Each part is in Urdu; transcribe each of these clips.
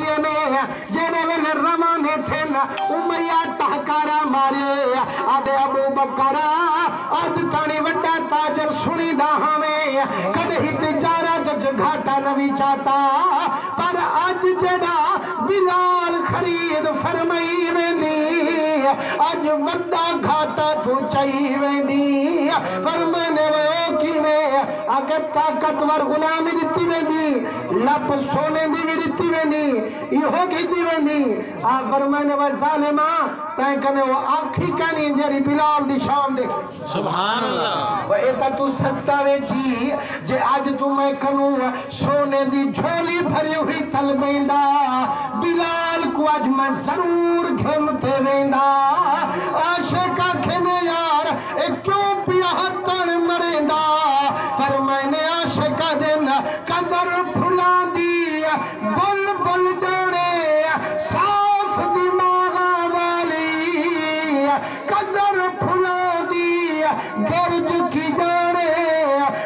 نبی نے جینے ویلے روانے تھے نا امیہ ٹہکارا مارے آدھے ابو بکرہ آدھ تانی وڈا تاجر سنی دا ہمیں کدے ہی تجارت گھاٹا نوی چاہتا پر آج جڑا بلال خرید فرمائی ویندی آج وڈا گھاٹا تو چاہی ویندی فرمانے وہ کی میں اگر طاقتور غلامی دیتی ویندی لپ سونے دی دیتی ویندی یہ ہو کی دی ویندی فرمانے وہ ظالمہ تینکنے وہ آنکھی کہنی جری بلال دی شام دے سبحان اللہ وہ ایتا تو سستا وے جی جے آج تو میں کنوں سونے دی جھولی بھری ہوئی تل بیندہ بلال کو آج میں ضرور گھمتے بیندہ عاشقہ کھنے یار ایک کیوں پیاہ تن مریندہ فرمائنے عاشقہ دن قدر پھلا دی بل بل ڈوڑے صاف دماغ والی قدر پھلا دی گرد کی جانے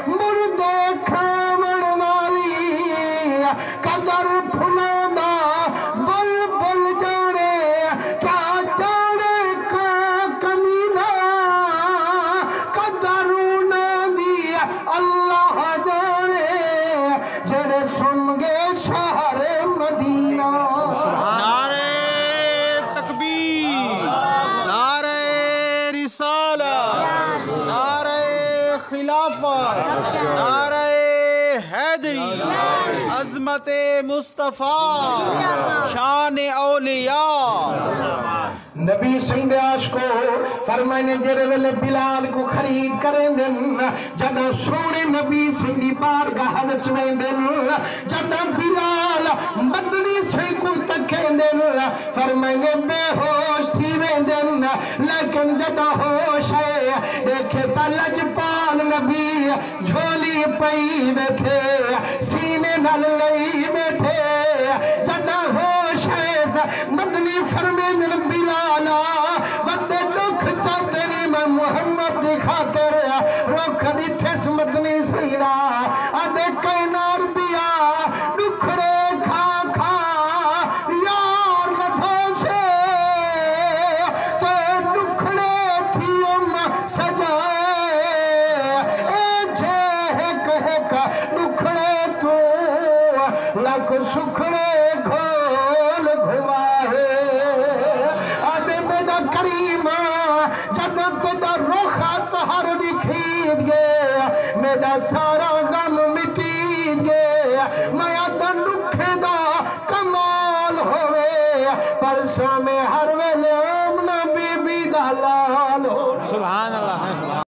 مردے کھامن والی قدر پھلا دا بل بل جانے کیا جانے کا کمینا قدر نہ دی اللہ جانے جڑے سن گے شہر مدینہ نعرہ تکبیر نعرہ رسالہ نعرہ خلافت نعرہ حیدری عظمت مصطفیٰ شان اولیاء نبی سنگ عاشق کو فرمائنے جڑے ویلے بلال کو خرید کریں دن جدہ سونے نبی سنگی بارگاہ وچ میں دن جدہ بلال مدنی سے کو تکیں دن فرمائنے بے ہوش تھی میں دن لیکن جدہ ہوش ہے دیکھے تا لجپال نبی جھولی پئی بیٹھے سینے نل لئی بیٹھے جدہ ہوش ہے مدنی فرمے دن بلالا وڈے دکھ چاہتے نہیں میں محمد دی خاطر روک دی ٹھس مدنی سیدہ آدھے کائنار بیا دکھڑے کھا کھا یار لدھوں سے تو دکھڑے تھی سجائے اے جھے کہے کا دکھڑے تو لکھ سکھڑے گھول گھمائے آدھے میڈا کریمہ جدت دا روخات ہر دکھید گے میڈا سارا غم مٹید گے میں آدھا نکھے دا کمال ہوئے پرسا میں ہر ویلے امنا بی بی دا لال ہو سبحان اللہ